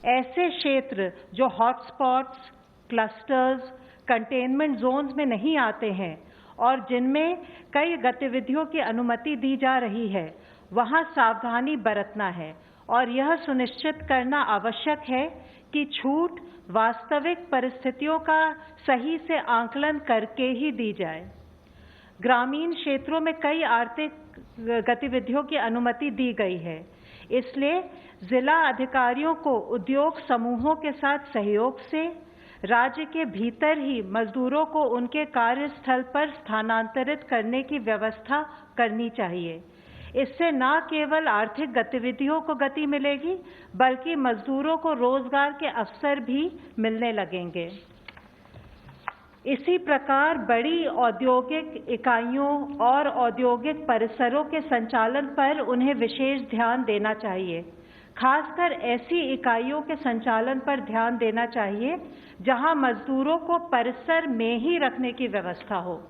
ऐसे क्षेत्र जो हॉटस्पॉट्स, क्लस्टर्स, कंटेनमेंट जोन्स में नहीं आते हैं और जिनमें कई गतिविधियों की अनुमति दी जा रही है, वहां सावधानी बरतना है और यह सुनिश्चित करना आवश्यक है कि छूट वास्तविक परिस्थितियों का सही से आंकलन करके ही दी जाए। ग्रामीण क्षेत्रों में कई आर्थिक गतिविधियों की अनुमति दी गई है, इसलिए जिला अधिकारियों को उद्योग समूहों के साथ सहयोग से राज्य के भीतर ही मजदूरों को उनके कार्यस्थल पर स्थानांतरित करने की व्यवस्था करनी चाहिए। इससे न केवल आर्थिक गतिविधियों को गति मिलेगी, बल्कि मजदूरों को रोजगार के अवसर भी मिलने लगेंगे। इसी प्रकार बड़ी औद्योगिक इकाइयों और औद्योगिक परिसरों के संचालन पर उन्हें विशेष ध्यान देना चाहिए। खासकर ऐसी इकाइयों के संचालन पर ध्यान देना चाहिए जहां मजदूरों को परिसर में ही रखने की व्यवस्था हो।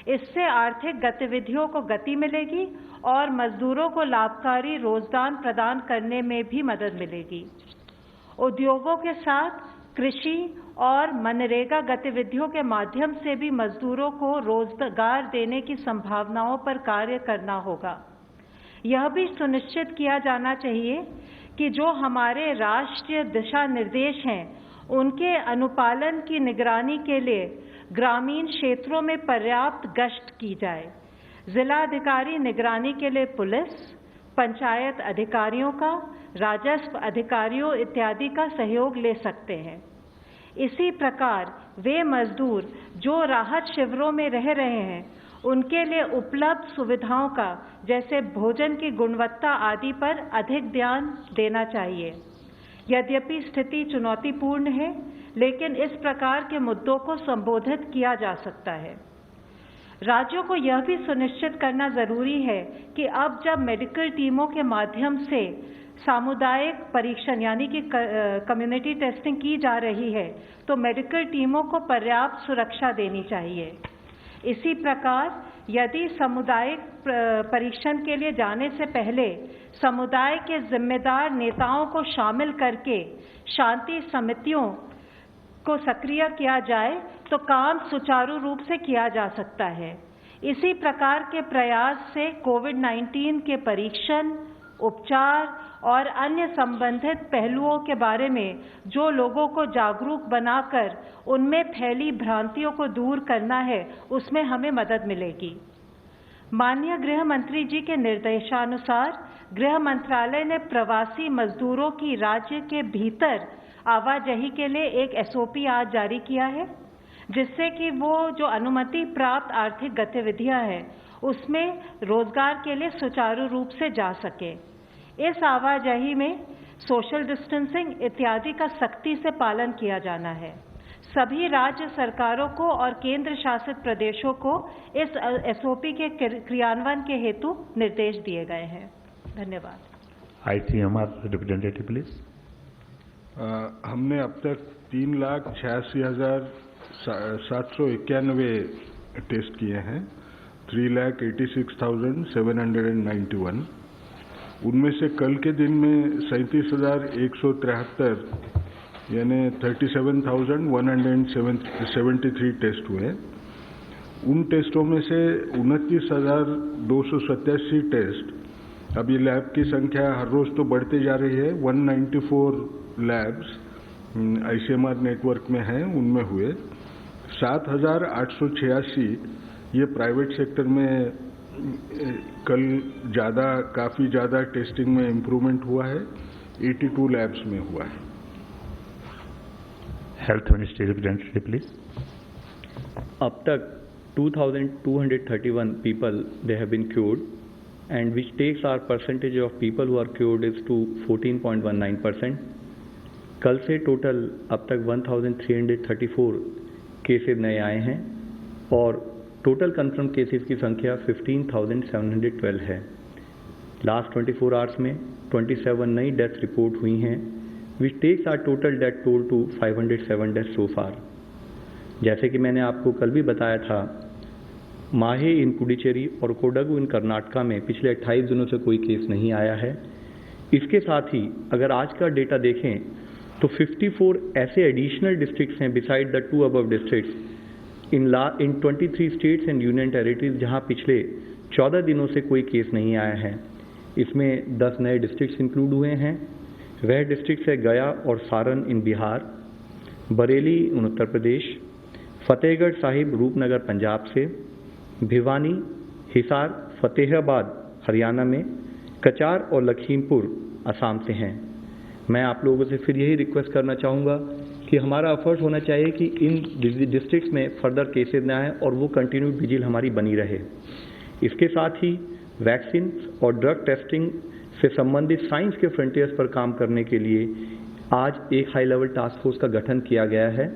इससे आर्थिक गतिविधियों को गति मिलेगी और मजदूरों को लाभकारी रोजगार प्रदान करने में भी मदद मिलेगी। उद्योगों के साथ कृषि और मनरेगा गतिविधियों के माध्यम से भी मजदूरों को रोजगार देने की संभावनाओं पर कार्य करना होगा। यह भी सुनिश्चित किया जाना चाहिए कि जो हमारे राष्ट्रीय दिशा निर्देश हैं, उनके अनुपालन की निगरानी के लिए ग्रामीण क्षेत्रों में पर्याप्त गश्त की जाए। जिलाधिकारी निगरानी के लिए पुलिस, पंचायत अधिकारियों का, राजस्व अधिकारियों इत्यादि का सहयोग ले सकते हैं। इसी प्रकार वे मजदूर जो राहत शिविरों में रह रहे हैं, उनके लिए उपलब्ध सुविधाओं का, जैसे भोजन की गुणवत्ता आदि पर अधिक ध्यान देना चाहिए। यद्यपि स्थिति चुनौतीपूर्ण है, लेकिन इस प्रकार के मुद्दों को संबोधित किया जा सकता है। राज्यों को यह भी सुनिश्चित करना जरूरी है कि अब जब मेडिकल टीमों के माध्यम से सामुदायिक परीक्षण यानी कि कम्युनिटी टेस्टिंग की जा रही है, तो मेडिकल टीमों को पर्याप्त सुरक्षा देनी चाहिए। इसी प्रकार यदि सामुदायिक परीक्षण के लिए जाने से पहले समुदाय के जिम्मेदार नेताओं को शामिल करके शांति समितियों को सक्रिय किया जाए, तो काम सुचारू रूप से किया जा सकता है। इसी प्रकार के प्रयास से कोविड-19 के परीक्षण, उपचार और अन्य संबंधित पहलुओं के बारे में जो लोगों को जागरूक बनाकर उनमें फैली भ्रांतियों को दूर करना है, उसमें हमें मदद मिलेगी। माननीय गृह मंत्री जी के निर्देशानुसार गृह मंत्रालय ने प्रवासी मजदूरों की राज्य के भीतर आवाजाही के लिए एक SOP आज जारी किया है, जिससे कि वो जो अनुमति प्राप्त आर्थिक गतिविधियां हैं, उसमें रोजगार के लिए सुचारू रूप से जा सके। इस आवाजाही में सोशल डिस्टेंसिंग इत्यादि का सख्ती से पालन किया जाना है। सभी राज्य सरकारों को और केंद्र शासित प्रदेशों को इस SOP के क्रियान्वयन के हेतु निर्देश दिए गए हैं। धन्यवाद। ICMR representative please. हमने अब तक 3,86,791 टेस्ट किए हैं, 3,86,791। उनमें से कल के दिन में 37,173 यानी 37,173 टेस्ट हुए। उन टेस्टों में से 29,287 टेस्ट, अब ये लैब की संख्या हर रोज तो बढ़ते जा रही है, 194 लैब्स ICMR नेटवर्क में हैं, उनमें हुए। 7,886 ये प्राइवेट सेक्टर में कल काफ़ी ज़्यादा टेस्टिंग में इम्प्रूवमेंट हुआ है, 82 लैब्स में हुआ है। Health ministry representative please. अब तक 2,231 people they have been cured, and which takes our percentage of people who are cured is to 14.19%. कल से टोटल अब तक 1,334 केसेस नए आए हैं और टोटल कंफर्म केसेस की संख्या 15,712 है। लास्ट 24 आवर्स में 27 नई डेथ्स रिपोर्ट हुई हैं, which takes our total death toll to 507 death so far. जैसे कि मैंने आपको कल भी बताया था, माहे इन पुडुचेरी और कोडगु इन कर्नाटका में पिछले 28 दिनों से कोई केस नहीं आया है। इसके साथ ही अगर आज का डेटा देखें तो 54 ऐसे एडिशनल डिस्ट्रिक्ट्स हैं beside the 2 above districts in 23 states and union territories जहां पिछले 14 दिनों से कोई केस नहीं आया है। इसमें 10 नए डिस्ट्रिक्ट्स इंक्लूड हुए हैं। वह डिस्ट्रिक्ट्स है गया और सारण इन बिहार, बरेली इन उत्तर प्रदेश, फतेहगढ़ साहिब रूपनगर पंजाब से, भिवानी, हिसार, फतेहाबाद हरियाणा में, कचार और लखीमपुर असम से हैं। मैं आप लोगों से फिर यही रिक्वेस्ट करना चाहूँगा कि हमारा एफर्ट होना चाहिए कि इन डिस्ट्रिक्ट्स में फर्दर केसेज ना आए और वो कंटिन्यूड विजिल हमारी बनी रहे। इसके साथ ही वैक्सीन और ड्रग टेस्टिंग से संबंधित साइंस के फ्रंटियर्स पर काम करने के लिए आज एक हाई लेवल टास्क फोर्स का गठन किया गया है।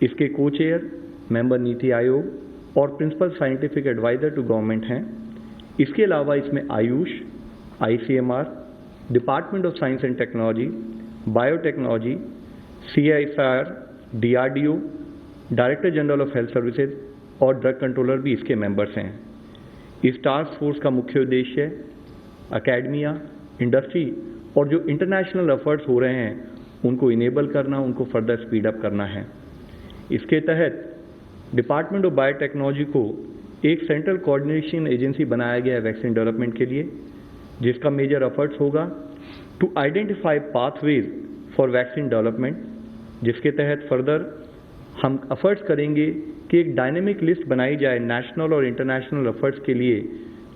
इसके को चेयर मेंबर नीति आयोग और principal scientific adviser to government हैं। इसके अलावा इसमें AYUSH, ICMR, department of science and technology, biotechnology, CSIR, DRDO, director general of health services और ड्रग कंट्रोलर भी इसके मेंबर्स हैं। इस टास्क फोर्स का मुख्य उद्देश्य एकेडमिया, इंडस्ट्री और जो इंटरनेशनल एफर्ट्स हो रहे हैं उनको इनेबल करना, उनको फर्दर स्पीड अप करना है। इसके तहत डिपार्टमेंट ऑफ बायोटेक्नोलॉजी को एक सेंट्रल कोऑर्डिनेशन एजेंसी बनाया गया है वैक्सीन डेवलपमेंट के लिए, जिसका मेजर एफर्ट्स होगा to identify pathways for vaccine development, जिसके तहत फर्दर हम एफर्ट्स करेंगे कि एक डायनेमिक लिस्ट बनाई जाए नेशनल और इंटरनेशनल एफर्ट्स के लिए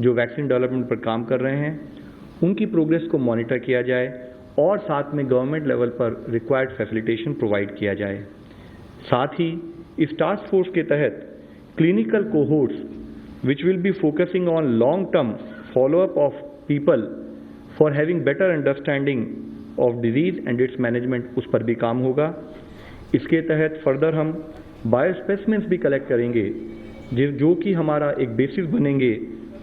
जो वैक्सीन डेवलपमेंट पर काम कर रहे हैं, उनकी प्रोग्रेस को मॉनिटर किया जाए और साथ में गवर्नमेंट लेवल पर रिक्वायर्ड फैसिलिटेशन प्रोवाइड किया जाए। साथ ही इस टास्क फोर्स के तहत clinical cohorts which will be focusing on long term follow up of people for having better understanding of disease and it's management, उस पर भी काम होगा। इसके तहत फर्दर हम बायोस्पेसिमेंट्स भी कलेक्ट करेंगे जो कि हमारा एक बेसिस बनेंगे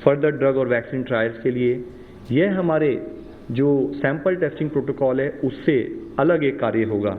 फर्दर ड्रग और वैक्सीन ट्रायल्स के लिए। यह हमारे जो सैंपल टेस्टिंग प्रोटोकॉल है उससे अलग एक कार्य होगा।